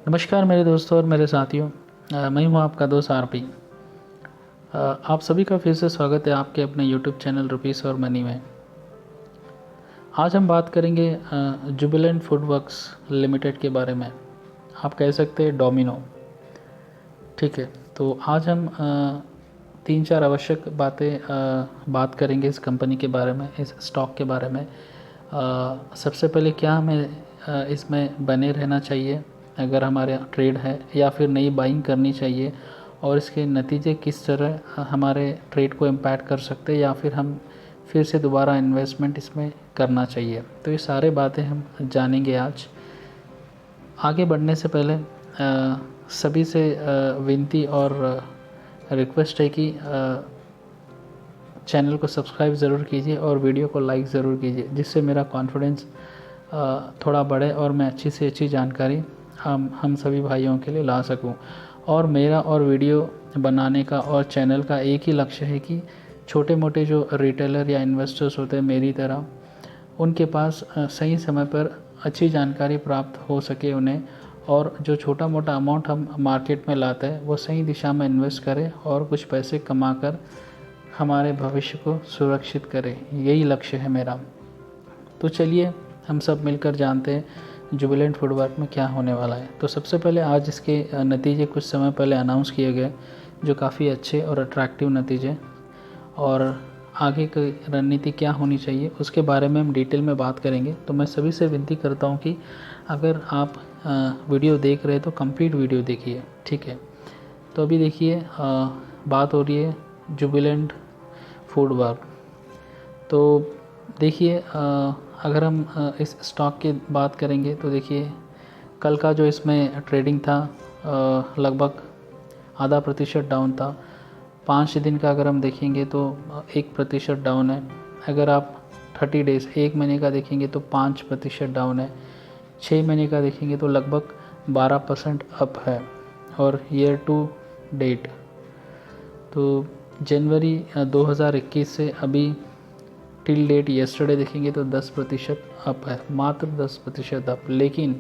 नमस्कार मेरे दोस्तों और मेरे साथियों। मैं हूं आपका दोस्त आरपी। आप सभी का फिर से स्वागत है आपके अपने यूट्यूब चैनल रुपीस और मनी में। आज हम बात करेंगे जुबिलेंट फूड वर्क्स लिमिटेड के बारे में। आप कह सकते हैं डोमिनो। ठीक है, तो आज हम तीन चार आवश्यक बातें बात करेंगे इस कंपनी के बारे में, इस स्टॉक के बारे में। सबसे पहले क्या हमें इसमें बने रहना चाहिए अगर हमारे ट्रेड है, या फिर नई बाइंग करनी चाहिए, और इसके नतीजे किस तरह हमारे ट्रेड को इम्पैक्ट कर सकते हैं, या फिर हम फिर से दोबारा इन्वेस्टमेंट इसमें करना चाहिए। तो ये सारे बातें हम जानेंगे आज। आगे बढ़ने से पहले सभी से विनती और रिक्वेस्ट है कि चैनल को सब्सक्राइब ज़रूर कीजिए और वीडियो को लाइक ज़रूर कीजिए, जिससे मेरा कॉन्फिडेंस थोड़ा बढ़े और मैं अच्छी से अच्छी जानकारी हम सभी भाइयों के लिए ला सकूं। और मेरा और वीडियो बनाने का और चैनल का एक ही लक्ष्य है कि छोटे मोटे जो रिटेलर या इन्वेस्टर्स होते हैं मेरी तरह, उनके पास सही समय पर अच्छी जानकारी प्राप्त हो सके उन्हें, और जो छोटा मोटा अमाउंट हम मार्केट में लाते हैं वो सही दिशा में इन्वेस्ट करें और कुछ पैसे कमाकर हमारे भविष्य को सुरक्षित करें। यही लक्ष्य है मेरा। तो चलिए हम सब मिलकर जानते हैं जुबिलेंट फूड वर्क में क्या होने वाला है। तो सबसे पहले आज इसके नतीजे कुछ समय पहले अनाउंस किए गए, जो काफ़ी अच्छे और अट्रैक्टिव नतीजे, और आगे की रणनीति क्या होनी चाहिए उसके बारे में हम डिटेल में बात करेंगे। तो मैं सभी से विनती करता हूँ कि अगर आप वीडियो देख रहे हैं तो कंप्लीट वीडियो देखिए। ठीक है, तो अभी देखिए बात हो रही है जुबिलेंट फूड वर्क। तो देखिए अगर हम इस स्टॉक की बात करेंगे तो देखिए कल का जो इसमें ट्रेडिंग था लगभग 0.5% डाउन था। 5 दिन का अगर हम देखेंगे तो 1% डाउन है। अगर आप 30 डेज़ 1 महीने का देखेंगे तो 5% डाउन है। 6 महीने का देखेंगे तो लगभग 12% अप है। और ईयर टू डेट तो जनवरी 2021 से अभी टिल डेट येस्टरडे देखेंगे तो 10% अप है, मात्र 10% अप। लेकिन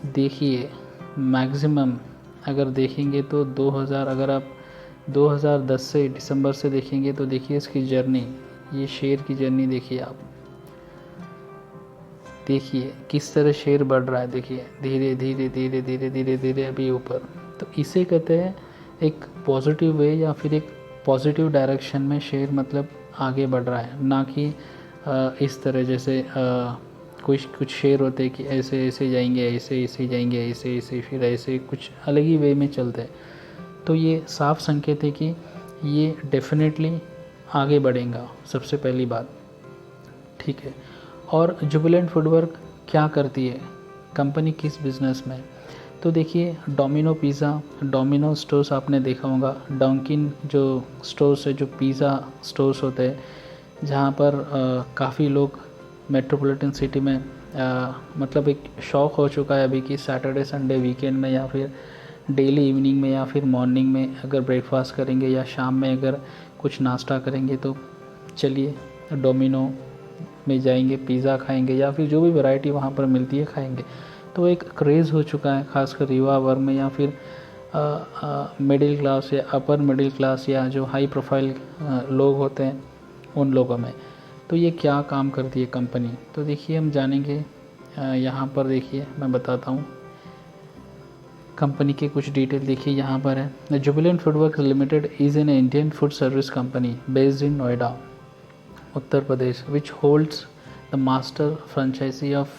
देखिए मैक्सिमम अगर देखेंगे तो 2000, अगर आप 2010 से दिसंबर से देखेंगे तो देखिए इसकी जर्नी, ये शेयर की जर्नी देखिए आप, देखिए किस तरह शेयर बढ़ रहा है। देखिए धीरे धीरे धीरे धीरे धीरे धीरे अभी ऊपर। तो इसे कहते हैं एक पॉजिटिव वे, या फिर एक पॉजिटिव डायरेक्शन में शेयर मतलब आगे बढ़ रहा है, ना कि इस तरह जैसे कुछ शेयर होते हैं कि ऐसे ऐसे जाएंगे, ऐसे ऐसे जाएंगे, ऐसे ऐसे फिर ऐसे कुछ अलग ही वे में चलते हैं। तो ये साफ संकेत है कि ये डेफिनेटली आगे बढ़ेगा, सबसे पहली बात। ठीक है, और जुबिलेंट फूड वर्क क्या करती है, कंपनी किस बिज़नेस में। तो देखिए डोमिनो पिज़्ज़ा, डोमिनो स्टोर्स आपने देखा होगा, डंकिन जो स्टोर्स है, जो पिज़्ज़ा स्टोर्स होते हैं, जहाँ पर काफ़ी लोग मेट्रोपॉलिटन सिटी में मतलब एक शौक़ हो चुका है अभी कि सैटरडे संडे वीकेंड में या फिर डेली इवनिंग में या फिर मॉर्निंग में अगर ब्रेकफास्ट करेंगे या शाम में अगर कुछ नाश्ता करेंगे तो चलिए डोमिनो में जाएंगे, पिज़्ज़ा खाएंगे, या फिर जो भी वैरायटी वहाँ पर मिलती है खाएंगे। तो एक क्रेज़ हो चुका है खासकर युवा वर्ग में, या फिर मिडिल क्लास या अपर मिडिल क्लास या जो हाई प्रोफाइल लोग होते हैं उन लोगों में। तो ये क्या काम करती है कंपनी, तो देखिए हम जानेंगे। यहाँ पर देखिए मैं बताता हूँ कंपनी के कुछ डिटेल। देखिए यहाँ पर है, Jubilant food works limited is an Indian food service company based in Noida, Uttar Pradesh, which holds the master franchisee of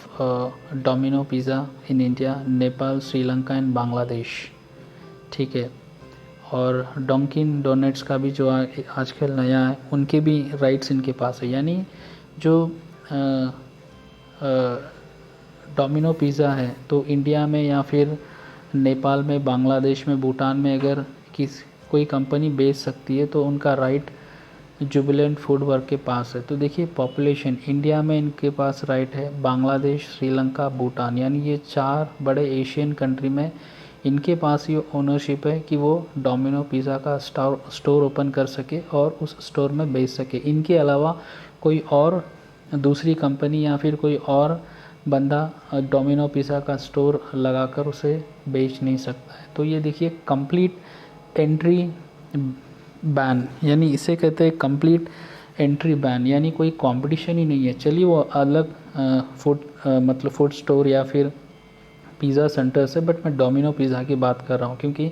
Domino Pizza in India, Nepal, Sri Lanka and Bangladesh. ठीक है, और डंकिन डोनट्स का भी जो आजकल नया है, उनके भी राइट्स इनके पास है। यानी जो डोमिनो पिज़्ज़ा है तो इंडिया में या फिर नेपाल में, बांग्लादेश में, भूटान में अगर कोई कंपनी बेच सकती है तो उनका राइट जुबिलेंट फूड वर्क के पास है। तो देखिए पॉपुलेशन इंडिया में इनके पास राइट है, बांग्लादेश, श्रीलंका, भूटान, यानी ये 4 बड़े एशियन कंट्री में इनके पास ये ओनरशिप है कि वो डोमिनो पिज़्ज़ा का स्टोर ओपन कर सके और उस स्टोर में बेच सके। इनके अलावा कोई और दूसरी कंपनी या फिर कोई और बंदा डोमिनो पिज़्ज़ा का स्टोर लगाकर उसे बेच नहीं सकता है। तो ये देखिए कंप्लीट एंट्री बैन, यानी इसे कहते हैं कंप्लीट एंट्री बैन, यानी कोई कंपटीशन ही नहीं है। चलिए वो अलग मतलब फूड स्टोर या फिर पिज़्ज़ा सेंटर से, बट मैं डोमिनो पिज़्ज़ा की बात कर रहा हूँ क्योंकि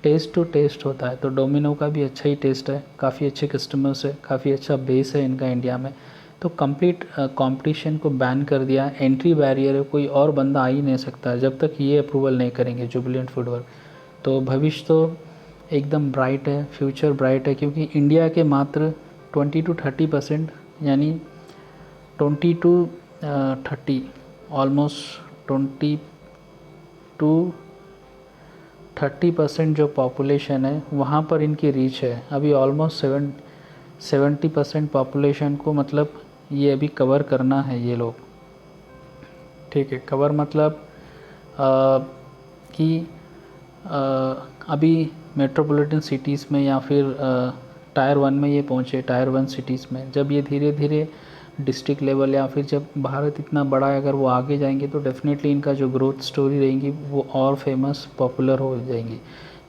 टेस्ट टू टेस्ट होता है। तो डोमिनो का भी अच्छा ही टेस्ट है, काफ़ी अच्छे कस्टमर्स है, काफ़ी अच्छा बेस है इनका इंडिया में। तो कंप्लीट कंपटीशन को बैन कर दिया, एंट्री बैरियर है, कोई और बंदा आ ही नहीं सकता जब तक ये अप्रूवल नहीं करेंगे जुबिलेंट फूडवर्क। तो भविष्य तो एकदम ब्राइट है, फ्यूचर ब्राइट है, क्योंकि इंडिया के मात्र 20 to 30%, यानी 20 to 30, ऑलमोस्ट 20 to 30% जो पॉपुलेशन है वहाँ पर इनकी रीच है। अभी ऑलमोस्ट 70% पॉपुलेशन को मतलब ये अभी कवर करना है ये लोग। ठीक है, कवर मतलब कि अभी मेट्रोपॉलिटन सिटीज़ में या फिर टायर 1 में ये पहुँचे, टायर 1 सिटीज़ में। जब ये धीरे धीरे डिस्ट्रिक्ट लेवल या फिर जब भारत इतना बड़ा है, अगर वो आगे जाएंगे तो डेफिनेटली इनका जो ग्रोथ स्टोरी रहेंगी वो और फेमस पॉपुलर हो जाएंगी।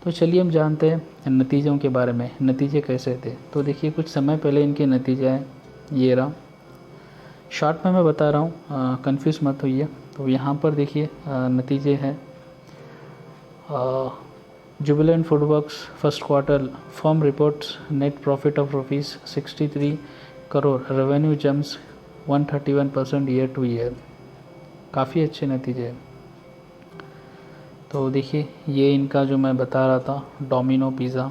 तो चलिए हम जानते हैं नतीजों के बारे में, नतीजे कैसे थे। तो देखिए कुछ समय पहले इनके नतीजे हैं, ये रहा। शॉर्ट में मैं बता रहा हूँ, कंफ्यूज मत होइए। तो यहाँ पर देखिए नतीजे हैं। Jubilant FoodWorks first quarter firm reports net profit of ₹63 crore, revenue jumps 131% year to year. काफ़ी अच्छे नतीजे हैं। तो देखिए ये इनका जो मैं बता रहा था डोमिनो पिज़्ज़ा,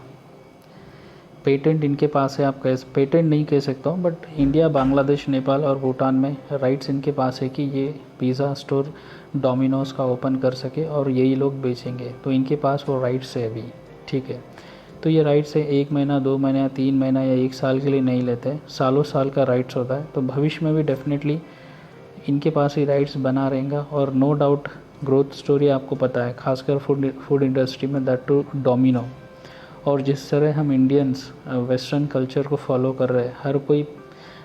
पेटेंट इनके पास है। आप पेटेंट नहीं कह सकता हूँ, बट इंडिया, बांग्लादेश, नेपाल और भूटान में राइट्स इनके पास है कि ये पिज़्ज़ा स्टोर डोमिनोज़ का ओपन कर सके और यही लोग बेचेंगे। तो इनके पास वो राइट्स है अभी। ठीक है, तो ये राइट्स है 1 महीना, 2 महीना, 3 महीना या 1 साल के लिए नहीं लेते, सालों साल का राइट्स होता है। तो भविष्य में भी डेफिनेटली इनके पास ही राइट्स बना रहेगा। और नो डाउट ग्रोथ स्टोरी आपको पता है, खासकर फूड इंडस्ट्री में, दैट टू डोमिनो। और जिस तरह हम इंडियंस वेस्टर्न कल्चर को फॉलो कर रहे हैं, हर कोई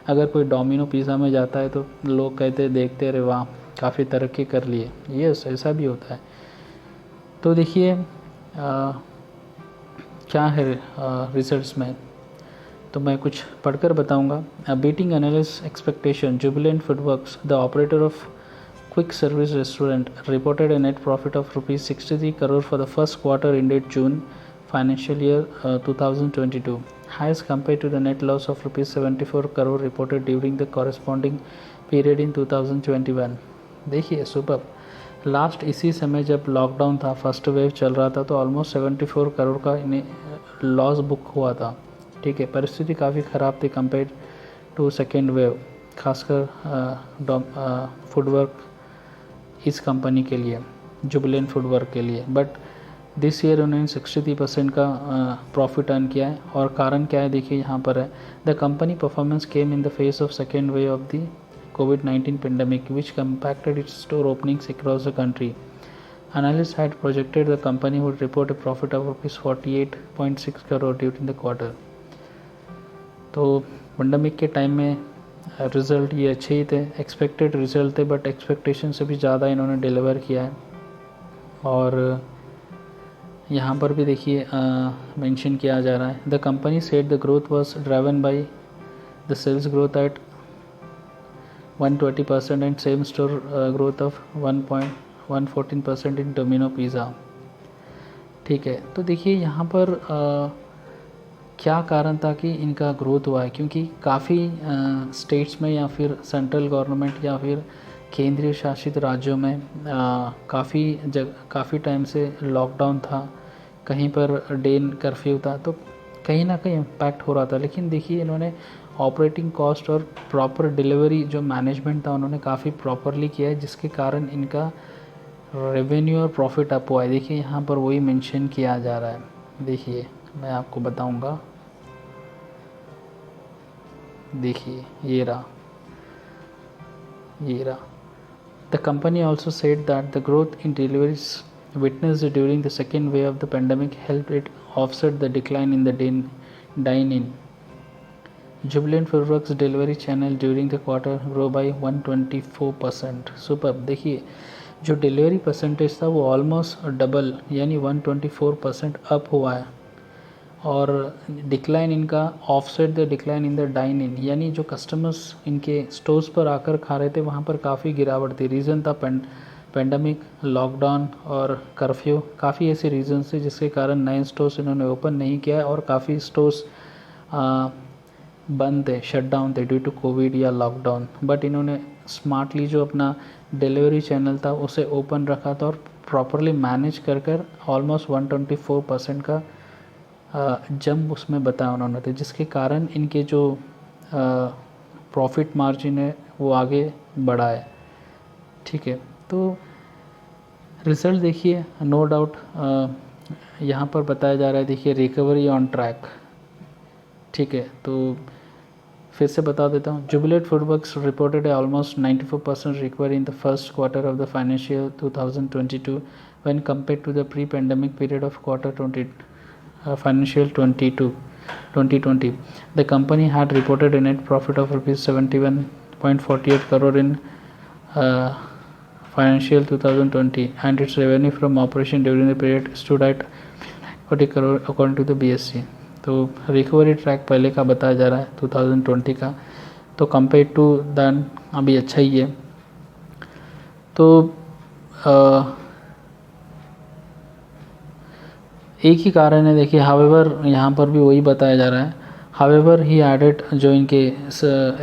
अगर कोई डोमिनो पिज़्ज़ा में जाता है तो लोग कहते देखते रहे, वाह काफ़ी तरक्की कर लिए। यस, ऐसा भी होता है। तो देखिए क्या है रिजल्ट्स में, तो मैं कुछ पढ़कर बताऊंगा। Beating analyst expectation, Jubilant FoodWorks the operator of quick service restaurant reported a net profit of ₹63 crore for the first quarter ended June financial year 2022, highest compared to the net loss of ₹74 crore reported during the corresponding period in 2021। देखिए super, last इसी समय जब lockdown था, first wave चल रहा था, तो almost 74 crore का इन्हें लॉस बुक हुआ था। ठीक है, परिस्थिति काफ़ी ख़राब थी कंपेयर टू सेकेंड वेव, खासकर फूडवर्क इस कंपनी के लिए, जुबिलेंट फूडवर्क के लिए। बट दिस ईयर उन्होंने 63% का प्रॉफिट अर्न किया है। और कारण क्या है देखिए यहाँ पर है, the company performance came in the face of second wave of the COVID-19 pandemic, which impacted its store openings across the country. Analysts had projected the company would report a profit of ₹48.6 crore during the quarter। तो pandemic के time में result ये अच्छे ही थे, expected result थे, but expectation से भी ज़्यादा इन्होंने डिलीवर किया है। और यहाँ पर भी देखिए मेंशन किया जा रहा है, the company said the growth was driven by the sales growth at 120% and same store growth of 114% in Domino's pizza. ठीक है, तो देखिए यहाँ पर क्या कारण था कि इनका ग्रोथ हुआ है, क्योंकि काफ़ी स्टेट्स में या फिर सेंट्रल गवर्नमेंट या फिर केंद्रीय शासित राज्यों में काफ़ी टाइम से लॉकडाउन था, कहीं पर डे कर्फ्यू था, तो कहीं ना कहीं इम्पैक्ट हो रहा था। लेकिन देखिए इन्होंने ऑपरेटिंग कॉस्ट और प्रॉपर डिलीवरी जो मैनेजमेंट था उन्होंने काफ़ी प्रॉपरली किया है, जिसके कारण इनका रेवेन्यू और प्रॉफिट अप हुआ है। देखिए यहाँ पर वही मेंशन किया जा रहा है। देखिए मैं आपको बताऊंगा, देखिए ये रहा। The company also said that the growth in deliveries witnessed during the second wave of the pandemic helped it offset the decline in the dine-in Jubilant FoodWorks delivery channel during the quarter grow by 124%। Super. देखिए जो delivery percentage था वो almost double यानी 124% up हुआ है, और decline इनका offset the decline in the dine in, यानी जो कस्टमर्स इनके स्टोर्स पर आकर खा रहे थे वहाँ पर काफ़ी गिरावट थी। रीज़न था पेंडेमिक, लॉकडाउन और कर्फ्यू, काफ़ी ऐसे रीजंस थे जिसके कारण नए स्टोर्स इन्होंने ओपन नहीं किया और काफ़ी स्टोर्स बंद थे, शट डाउन थे ड्यू टू कोविड या लॉकडाउन। बट इन्होंने स्मार्टली जो अपना डिलीवरी चैनल था उसे ओपन रखा था और प्रॉपरली मैनेज कर कर ऑलमोस्ट 124% का जंप उसमें बताया उन्होंने थे, जिसके कारण इनके जो प्रॉफिट मार्जिन है वो आगे बढ़ा है। ठीक है, तो रिज़ल्ट देखिए, नो डाउट यहाँ पर बताया जा रहा है, देखिए रिकवरी ऑन ट्रैक। ठीक है, तो फिर से बता देता हूँ। Jubilant FoodWorks reported almost 94% recovery in the first quarter of the financial 2022 when compared to the pre-pandemic period of quarter financial 2020. The company had reported a net profit of rupees 71.48 crore in financial 2020 and its revenue from operation during the period stood at 40 crore according to the BSC। तो recovery track पहले का बताया जा रहा है 2020 का, तो compare to then अभी अच्छा ही है। तो एक ही कारण है, देखिए हावेवर यहाँ पर भी वही बताया जा रहा है। हावेवर ही एडेड, जो इनके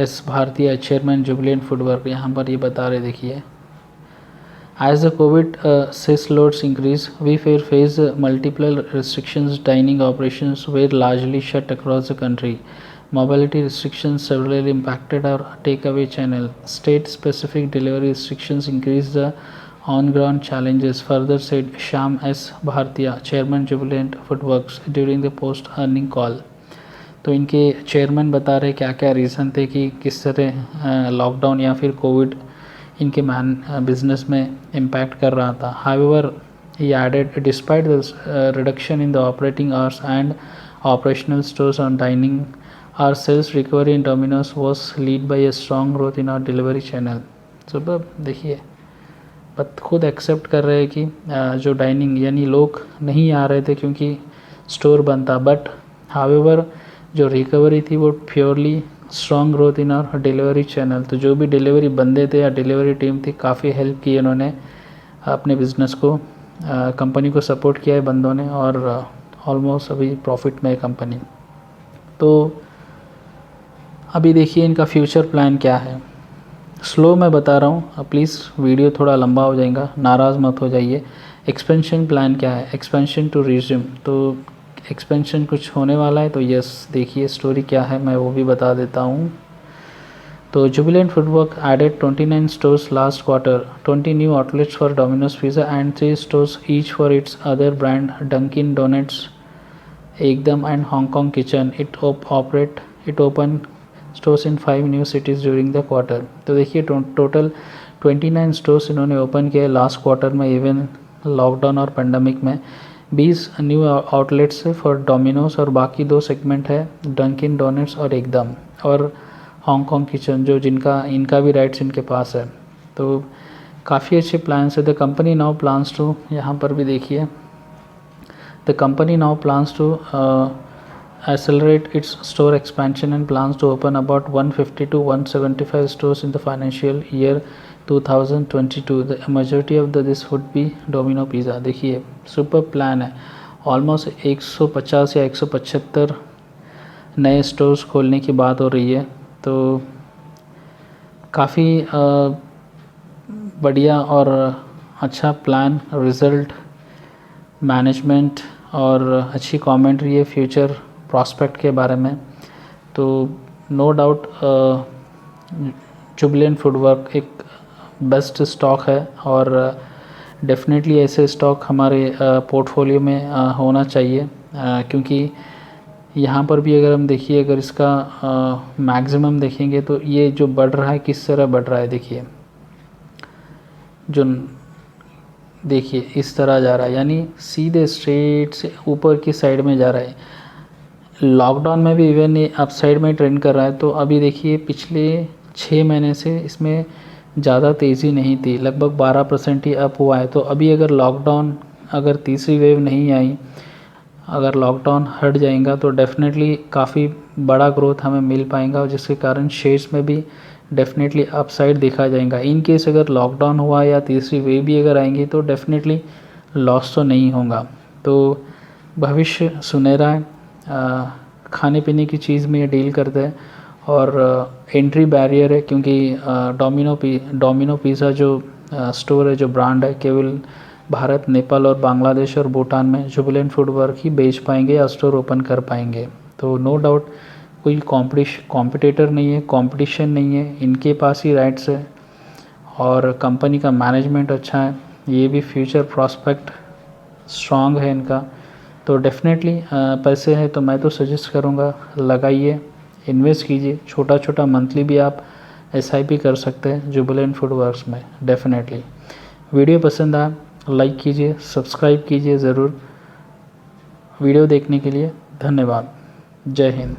एस भारतीय चेयरमैन जुबिलेंट फूडवर्क, यहाँ पर ये बता रहे, देखिए as the COVID case loads increase, we face multiple restrictions. Dining operations were largely shut across the country. Mobility restrictions severely impacted our takeaway channel. State-specific delivery restrictions increased the on-ground challenges, further said Shyam S. Bhartia, Chairman Jubilant Foodworks, during the post-earning call। तो इनके chairman बता रहे क्या क्या reason थे कि किस तरह लॉकडाउन या फिर कोविड इनके बिजनेस में इम्पैक्ट कर रहा था। However he added, despite the reduction in the operating hours and operational stores on dining, our sales recovery in Domino's was led by a strong growth in our delivery channel. सुबह देखिए, but खुद accept कर रहे हैं कि जो dining यानी लोग नहीं आ रहे थे क्योंकि स्टोर बंद था, बट हाउएवर जो रिकवरी थी वो purely strong growth in our delivery channel. तो जो भी डिलीवरी बंदे थे या डिलीवरी टीम थी, काफ़ी हेल्प की इन्होंने अपने बिज़नेस को, कंपनी को सपोर्ट किया है बंदों ने, और ऑलमोस्ट अभी प्रॉफिट में है कंपनी। तो अभी देखिए इनका फ्यूचर प्लान क्या है। स्लो मैं बता रहा हूँ, प्लीज़ वीडियो थोड़ा लंबा हो जाएगा, नाराज़ मत हो जाइए। एक्सपेंशन प्लान क्या है, एक्सपेंशन टू रिज्यूम, तो एक्सपेंशन कुछ होने वाला है। तो यस, देखिए स्टोरी क्या है मैं वो भी बता देता हूँ। तो Jubilant FoodWork added 29 stores last quarter, 20 new outlets for Domino's Pizza and 3 stores each for its other brand Dunkin Donuts, एकदम and Hong Kong Kitchen. It open stores in 5 new cities during the quarter. तो देखिए total 29 stores इन्होंने open किए last quarter में, even lockdown और pandemic में। 20 new outlets for Domino's और बाकी 2 सेगमेंट है डंकिन डोनट्स और एकदम, और हांगकांग किचन जो इनका भी राइट्स इनके पास है। तो काफ़ी अच्छे प्लान्स है। The company now plans to, यहाँ पर भी देखिए, the company now plans to accelerate its store expansion and plans to open about 150 to 175 stores in the financial year 2022. The majority of this would be Domino Pizza। देखिए super plan है, almost 150 या 175 नए stores खोलने की बात हो रही है। तो काफ़ी बढ़िया और अच्छा प्लान, रिज़ल्ट, मैनेजमेंट और अच्छी कमेंट्री है फ्यूचर प्रॉस्पेक्ट के बारे में। तो नो डाउट जुबिलेंट फूडवर्क एक बेस्ट स्टॉक है, और डेफिनेटली ऐसे स्टॉक हमारे पोर्टफोलियो में होना चाहिए, क्योंकि यहाँ पर भी अगर हम देखिए, अगर इसका मैक्सिमम देखेंगे तो ये जो बढ़ रहा है किस तरह बढ़ रहा है, देखिए जो देखिए इस तरह जा रहा है, यानी सीधे स्ट्रेट से ऊपर की साइड में जा रहा है। लॉकडाउन में भी इवन ये अपसाइड में ट्रेंड कर रहा है। तो अभी देखिए पिछले 6 महीने से इसमें ज़्यादा तेज़ी नहीं थी, लगभग 12% ही अप हुआ है। तो अभी अगर तीसरी वेव नहीं आई, अगर लॉकडाउन हट जाएगा तो डेफ़िनेटली काफ़ी बड़ा ग्रोथ हमें मिल पाएगा, और जिसके कारण शेयर्स में भी डेफ़िनेटली अपसाइड देखा जाएगा। इन केस अगर लॉकडाउन हुआ या तीसरी वेव भी अगर आएंगी तो डेफ़िनेटली लॉस तो नहीं होगा। तो भविष्य सुनहरा है। खाने पीने की चीज़ में ये डील करते हैं, और एंट्री बैरियर है, क्योंकि डोमिनो पिज़्ज़ा जो स्टोर है, जो ब्रांड है, केवल भारत, नेपाल और बांग्लादेश और भूटान में जुबिलेंट फूडवर्क ही बेच पाएंगे या स्टोर ओपन कर पाएंगे। तो नो डाउट कोई कॉम्पिटिटर नहीं है, कंपटीशन नहीं है, इनके पास ही राइट्स है, और कंपनी का मैनेजमेंट अच्छा है, ये भी फ्यूचर प्रॉस्पेक्ट स्ट्रॉन्ग है इनका। तो डेफ़िनेटली पैसे हैं तो मैं तो सजेस्ट करूँगा लगाइए, इन्वेस्ट कीजिए। छोटा छोटा मंथली भी आप SIP कर सकते हैं जुबिलेंट फूडवर्क्स में। डेफ़िनेटली वीडियो पसंद आया लाइक कीजिए, सब्सक्राइब कीजिए ज़रूर। वीडियो देखने के लिए धन्यवाद। जय हिंद।